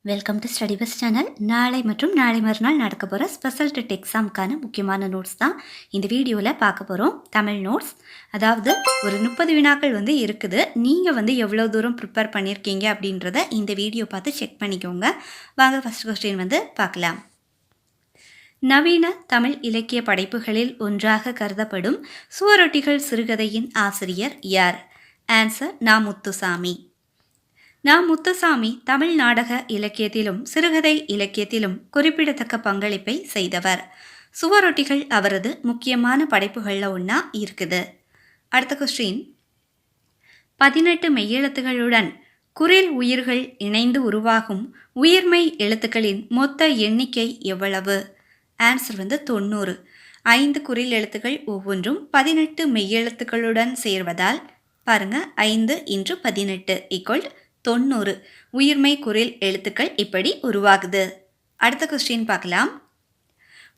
Welcome to study bus channel. நாளை மற்றும் நாளை மறுநாள் நடக்க போகிற ஸ்பெஷல் டெட் எக்ஸாமுக்கான முக்கியமான நோட்ஸ் தான் இந்த வீடியோவில் பார்க்க போகிறோம். தமிழ் நோட்ஸ், அதாவது ஒரு 30 வினாக்கள் இருக்குது. நீங்கள் எவ்வளோ தூரம் ப்ரிப்பேர் பண்ணியிருக்கீங்க அப்படின்றத இந்த வீடியோ பார்த்து செக் பண்ணிக்கோங்க. வாங்க ஃபஸ்ட் கொஸ்டின் பார்க்கலாம். நவீன தமிழ் இலக்கிய படைப்புகளில் ஒன்றாக கருதப்படும் சுவரொட்டிகள் சிறுகதையின் ஆசிரியர் யார்? ஆன்சர் நா. முத்துசாமி. நா. முத்துசாமி தமிழ் நாடக இலக்கியத்திலும் சிறுகதை இலக்கியத்திலும் குறிப்பிடத்தக்க பங்களிப்பை செய்தவர். சுவரொட்டிகள் அவரது முக்கியமான படைப்புகளில் ஒன்றா இருக்குது. அடுத்த கொஸ்டின், 18 மெய்யெழுத்துகளுடன் குரில் உயிர்கள் இணைந்து உருவாகும் உயிர்மெய் எழுத்துக்களின் மொத்த எண்ணிக்கை எவ்வளவு? ஆன்சர் 90. 5 குறில் எழுத்துக்கள் ஒவ்வொன்றும் 18 மெய்யெழுத்துக்களுடன் சேர்வதால் பாருங்க, 5 × 18 = 90 உயிர்மெய் குரில் எழுத்துக்கள் இப்படி உருவாகுது. அடுத்த கொஸ்டின் பார்க்கலாம்.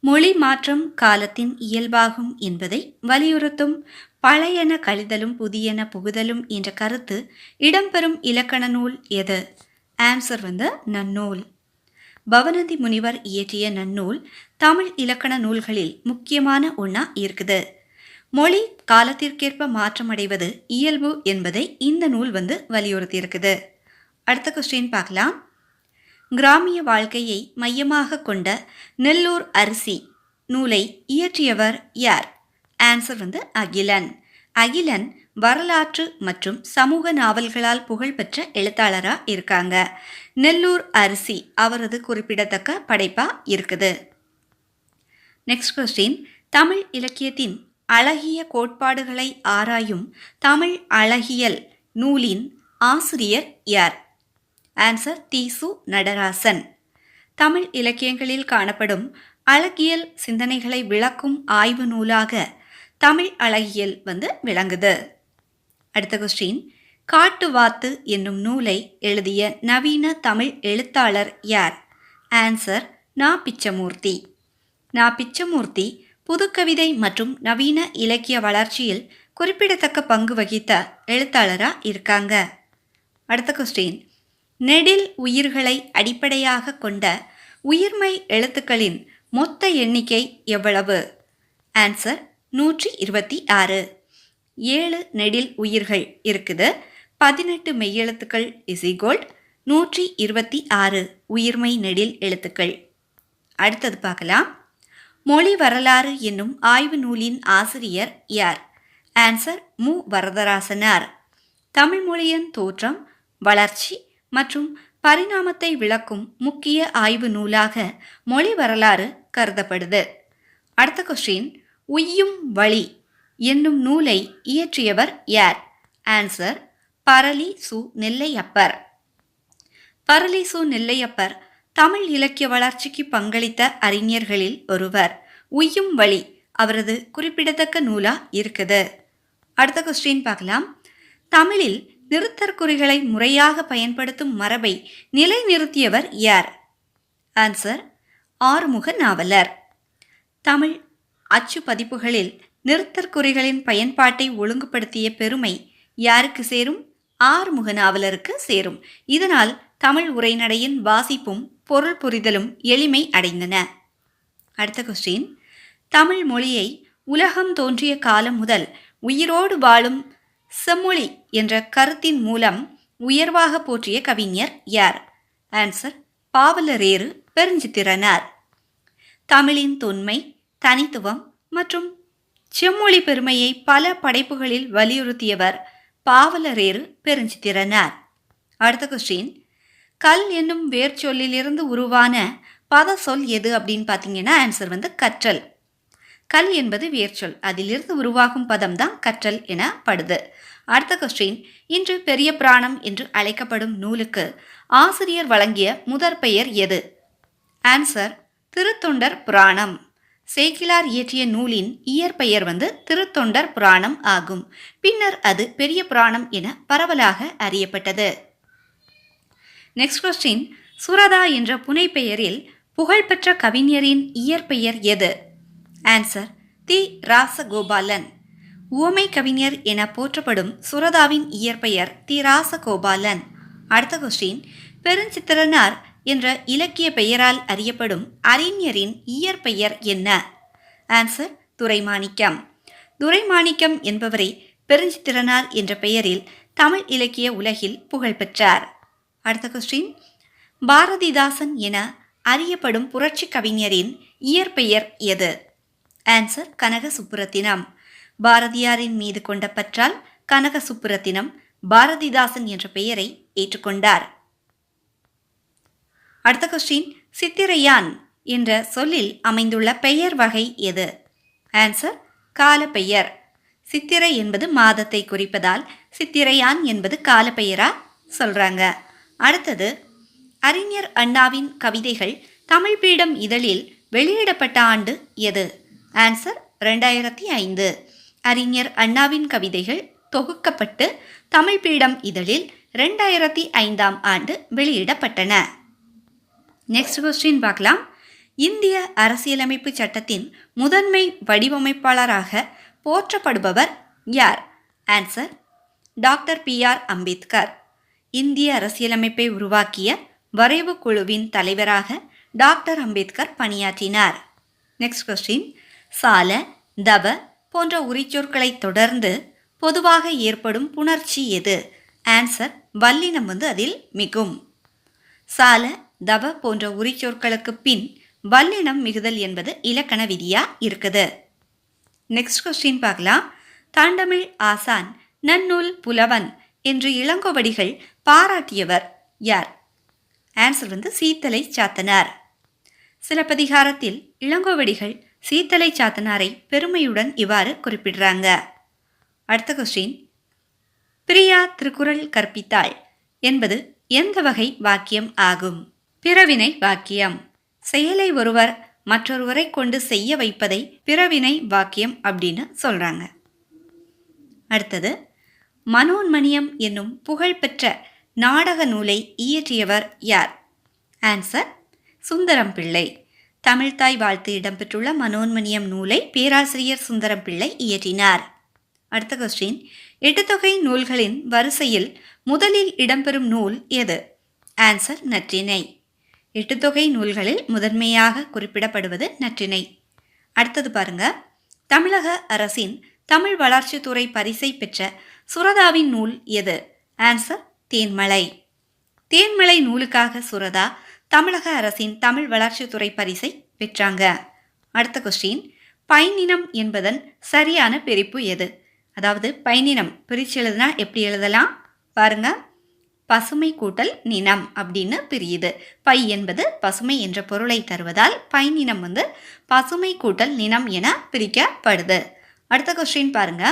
மொழி மாற்றம் காலத்தின் இயல்பாகும் என்பதை வலியுறுத்தும் பழையன கழிதலும் புதியன புகுதலும் என்ற கருத்து இடம்பெறும் இலக்கண நூல் எது? ஆன்சர் நன்னூல். பவநந்தி முனிவர் இயற்றிய நன்னூல் தமிழ் இலக்கண நூல்களில் முக்கியமான ஒன்றா இருக்குது. மொழி காலத்திற்கேற்ப மாற்றமடைவது இயல்பு என்பதை இந்த நூல் வலியுறுத்தி இருக்குது. அடுத்த கொஸ்டின் பார்க்கலாம். கிராமிய வாழ்க்கையை மையமாக கொண்ட நெல்லூர் அரிசி நூலை இயற்றியவர் யார்? ஆன்சர் அகிலன். அகிலன் வரலாற்று மற்றும் சமூக நாவல்களால் புகழ்பெற்ற எழுத்தாளராக இருக்காங்க. நெல்லூர் அரிசி அவரது குறிப்பிடத்தக்க படைப்பா இருக்குது. நெக்ஸ்ட் கொஸ்டின், தமிழ் இலக்கியத்தின் அழகிய கோட்பாடுகளை ஆராயும் தமிழ் அழகியல் நூலின் ஆசிரியர் யார்? ஆன்சர் தி.சு. நடராசன். தமிழ் இலக்கியங்களில் காணப்படும் அழகியல் சிந்தனைகளை விளக்கும் ஆய்வு நூலாக தமிழ் அழகியல் விளங்குது. அடுத்த கொஸ்டின், காட்டுவாத்து என்னும் நூலை எழுதிய நவீன தமிழ் எழுத்தாளர் யார்? ஆன்சர் நா. பிச்சமூர்த்தி. நா. பிச்சமூர்த்தி புதுக்கவிதை மற்றும் நவீன இலக்கிய வளர்ச்சியில் குறிப்பிடத்தக்க பங்கு வகித்த எழுத்தாளராக இருக்காங்க. அடுத்த கொஸ்டின், நெடில் உயிர்களை அடிப்படையாக கொண்ட உயிர்மெய் எழுத்துக்களின் மொத்த எண்ணிக்கை எவ்வளவு? ஆன்சர் 126. 7 நெடில் உயிர்கள் இருக்குது. 18 மெய்யெழுத்துக்கள் = 126 உயிர்மெய் நெடில் எழுத்துக்கள். அடுத்தது பார்க்கலாம். மொழி வரலாறு என்னும் ஆய்வு நூலின் ஆசிரியர் யார்? ஆன்சர் மு. வரதராசனார். தமிழ் மொழியின் தோற்றம், வளர்ச்சி மற்றும் பரிணாமத்தை விளக்கும் முக்கிய ஆய்வு நூலாக மொழி வரலாறு கருதப்படுது. அடுத்த கொஸ்டின், உய்யும் வழி என்னும் நூலை இயற்றியவர் யார்? ஆன்சர் பரளி சு. நெல்லையப்பர். பரளி சு. நெல்லையப்பர் தமிழ் இலக்கிய வளர்ச்சிக்கு பங்களித்த அறிஞர்களில் ஒருவர். உய்யும் வழி அவரது குறிப்பிடத்தக்க நூலா இருக்குது. அடுத்த கொஸ்டின் பார்க்கலாம். தமிழில் நிறுத்தற்குறிகளை முறையாக பயன்படுத்தும் மரபை நிலைநிறுத்தியவர் யார்? ஆன்சர் ஆறுமுக நாவலர். தமிழ் அச்சு பதிப்புகளில் நிறுத்தற்குறிகளின் பயன்பாட்டை ஒழுங்குபடுத்திய பெருமை யாருக்கு சேரும்? ஆறுமுக நாவலருக்கு சேரும். இதனால் தமிழ் உரைநடையின் வாசிப்பும் பொருள் புரிதலும் எளிமை அடைந்தன. அடுத்த கொஸ்டின், தமிழ் மொழியை உலகம் தோன்றிய காலம் முதல் உயிரோடு வாழும் செம்மொழி என்ற கருத்தின் மூலம் உயர்வாக போற்றிய கவிஞர் யார்? ஆன்சர் பாவலரேறு பெருஞ்சித்திரனார். தமிழின் தொன்மை, தனித்துவம் மற்றும் செம்மொழி பெருமையை பல படைப்புகளில் வலியுறுத்தியவர் பாவலரேறு பெருஞ்சித்திரனார். அடுத்த கொஸ்டின், கல் என்னும் வேர்ச்சொல்லிலிருந்து உருவான பத சொல் எது அப்படின்னு பார்த்தீங்கன்னா ஆன்சர் கற்றல். கல் என்பது வேர்ச்சொல், அதிலிருந்து உருவாகும் பதம் தான் கற்றல் எனப்படுது. அடுத்த கொஸ்டின், இன்று பெரிய புராணம் என்று அழைக்கப்படும் நூலுக்கு ஆசிரியர் வழங்கிய முதற் பெயர் எது? ஆன்சர் திருத்தொண்டர் புராணம். சேக்கிழார் இயற்றிய நூலின் இயற்பெயர் திருத்தொண்டர் புராணம் ஆகும். பின்னர் அது பெரிய புராணம் என பரவலாக அறியப்பட்டது. நெக்ஸ்ட் கொஸ்டின், சுரதா என்ற புனைப்பெயரில் புகழ்பெற்ற கவிஞரின் இயற்பெயர் எது? ஆன்சர் தி. ராசகோபாலன். உவமை கவிஞர் என போற்றப்படும் சுரதாவின் இயற்பெயர் தி. ராசகோபாலன். அடுத்த கொஸ்டின், பெருஞ்சித்திரனார் என்ற இலக்கிய பெயரால் அறியப்படும் அறிஞரின் இயற்பெயர் என்ன? ஆன்சர் துரைமாணிக்கம். துரைமாணிக்கம் என்பவரை பெருஞ்சித்திரனார் என்ற பெயரில் தமிழ் இலக்கிய உலகில் புகழ்பெற்றார். அடுத்த கொஸ்டின், பாரதிதாசன் என அறியப்படும் புரட்சி கவிஞரின் இயற்பெயர் எது? ஆன்சர் கனக சுப்புரத்தினம். பாரதியாரின் மீது கொண்ட பற்றால் கனக சுப்புரத்தினம் பாரதிதாசன் என்ற பெயரை ஏற்றுக்கொண்டார். அடுத்த கொஸ்டின், சித்திரையான் என்ற சொல்லில் அமைந்துள்ள பெயர் வகை எது? ஆன்சர் காலப்பெயர். சித்திரை என்பது மாதத்தை குறிப்பதால் சித்திரையான் என்பது காலப்பெயரா சொல்றாங்க. அடுத்தது, அறிஞர் அண்ணாவின் கவிதைகள் தமிழ் பீடம் இதழில் வெளியிடப்பட்ட ஆண்டு எது? ஆன்சர் 2005. அறிஞர் அண்ணாவின் கவிதைகள் தொகுக்கப்பட்டு தமிழ் பீடம் இதழில் 2005ஆம் ஆண்டு வெளியிடப்பட்டன. நெக்ஸ்ட் கொஸ்டின் பார்க்கலாம். இந்திய அரசியலமைப்பு சட்டத்தின் முதன்மை வடிவமைப்பாளராக போற்றப்படுபவர் யார்? Answer doctor PR Ambedkar. இந்திய அரசியலமைப்பை உருவாக்கிய வரைவு குழுவின் தலைவராக டாக்டர் அம்பேத்கர் பணியாற்றினார். நெக்ஸ்ட் கொஸ்டின், சால, தவ போன்ற உரிச்சொற்களை தொடர்ந்து பொதுவாக ஏற்படும் புணர்ச்சி எது? ஆன்சர் வல்லினம் அதில் மிகும். சால, தவ போன்ற உரிச்சொற்களுக்கு பின் வல்லினம் மிகுதல் என்பது இலக்கண விதியா இருக்குது. நெக்ஸ்ட் கொஸ்டின் பார்க்கலாம். தாண்டமிழ் ஆசான், நன்னூல் புலவன் என்று இளங்கோவடிகள் பாராட்டியவர் யார்? ஆன்சர் சீத்தலை சாத்தனார். சிலப்பதிகாரத்தில் இளங்கோவடிகள் சீத்தலை சாத்தனாரை பெருமையுடன் இவ்வாறு குறிப்பிடுறாங்க. அடுத்த கொஸ்டின், பிரியா திருக்குறள் கற்பித்தாள் என்பது எந்த வகை வாக்கியம் ஆகும்? பிறவினை வாக்கியம். செயலை ஒருவர் மற்றொருவரை கொண்டு செய்ய வைப்பதை பிறவினை வாக்கியம் அப்படின்னு சொல்றாங்க. அடுத்தது, மனோன்மணியம் என்னும் புகழ்பெற்ற நாடக நூலை இயற்றியவர் யார்? ஆன்சர் சுந்தரம் பிள்ளை. தமிழ்தாய் வாழ்த்து இடம்பெற்றுள்ள மனோன்மணியம் நூலை பேராசிரியர் சுந்தரம் பிள்ளை இயற்றினார். அடுத்த கொஸ்டின், எட்டுத்தொகை நூல்களின் வரிசையில் முதலில் இடம்பெறும் நூல் எது? ஆன்சர் நற்றிணை. எட்டுத்தொகை நூல்களில் முதன்மையாக குறிப்பிடப்படுவது நற்றிணை. அடுத்தது பாருங்க, தமிழக அரசின் தமிழ் வளர்ச்சித்துறை பரிசை பெற்ற சுரதாவின் நூல் எது? ஆன்சர் தேன்மலை. தேன்மலை நூலுக்காக சுரதா தமிழக அரசின் தமிழ் வளர்ச்சித்துறை பரிசை பெற்றாங்க. அடுத்த கொஸ்டின், பைநினம் என்பதன் சரியான பிரிப்பு எது? அதாவது பைநினம் பிரித்து எழுதுனா எப்படி எழுதலாம் பாருங்க, பசுமை கூட்டல் நினம் அப்படின்னு பிரியுது. பை என்பது பசுமை என்ற பொருளை தருவதால் பைநினம் பசுமை கூட்டல் நினம் என பிரிக்கப்படுது. அடுத்த கொஸ்டின் பாருங்க,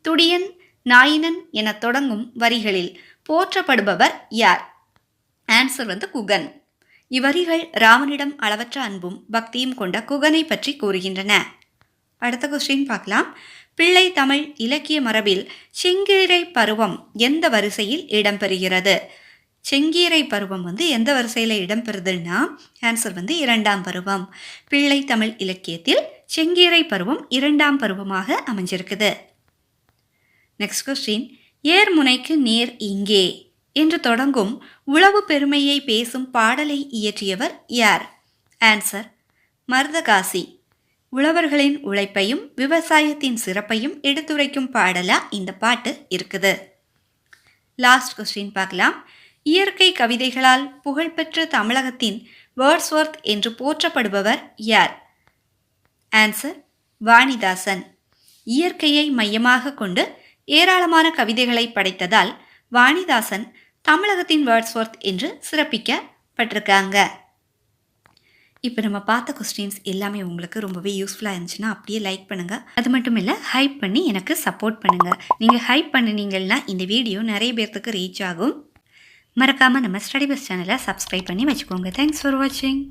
துடியன் நாயினன் என தொடங்கும் வரிகளில் போற்றப்படுபவர் யார்? ஆன்சர் குகன். இவ்வரிகள் ராமனிடம் அளவற்ற அன்பும் பக்தியும் கொண்ட குகனை பற்றி கூறுகின்றன. அடுத்த கொஸ்டின் பார்க்கலாம். பிள்ளை தமிழ் இலக்கிய மரபில் செங்கீரை பருவம் எந்த வரிசையில் இடம்பெறுகிறது? செங்கீரை பருவம் எந்த வரிசையில் இடம்பெறுதுன்னா ஆன்சர் 2ஆம் பருவம். பிள்ளை தமிழ் இலக்கியத்தில் செங்கீரை பருவம் 2ஆம் பருவமாக அமைஞ்சிருக்குது. நெக்ஸ்ட் கொஸ்டின், ஏர்முனைக்கு நேர் இங்கே என்று தொடங்கும் உழவு பெருமையை பேசும் பாடலை இயற்றியவர் யார்? ஆன்சர் மருதகாசி. உழவர்களின் உழைப்பையும் விவசாயத்தின் சிறப்பையும் எடுத்துரைக்கும் பாடலா இந்த பாட்டு இருக்குது. லாஸ்ட் கொஸ்டின் பார்க்கலாம். இயற்கை கவிதைகளால் புகழ்பெற்ற தமிழகத்தின் வேர்ட்ஸ்வொர்த் என்று போற்றப்படுபவர் யார்? ஆன்சர் வாணிதாசன். இயற்கையை மையமாக கொண்டு ஏராளமான கவிதைகளை படைத்ததால் வாணிதாசன் தமிழகத்தின் வேர்ட்ஸ்வொர்த் என்று சிறப்பிக்கப்பட்டிருக்காங்க. இப்போ நம்ம பார்த்த கொஸ்டின்ஸ் எல்லாமே உங்களுக்கு ரொம்பவே யூஸ்ஃபுல்லாக இருந்துச்சுன்னா அப்படியே லைக் பண்ணுங்கள். அது மட்டும் இல்லை, ஹைப் பண்ணி எனக்கு சப்போர்ட் பண்ணுங்கள். நீங்கள் ஹைப் பண்ணினீங்கன்னா இந்த வீடியோ நிறைய பேர்த்துக்கு ரீச் ஆகும். மறக்காமல் நம்ம ஸ்டடி பஸ் சேனலை சப்ஸ்கிரைப் பண்ணி வச்சுக்கோங்க. தேங்க்ஸ் ஃபார் வாட்சிங்.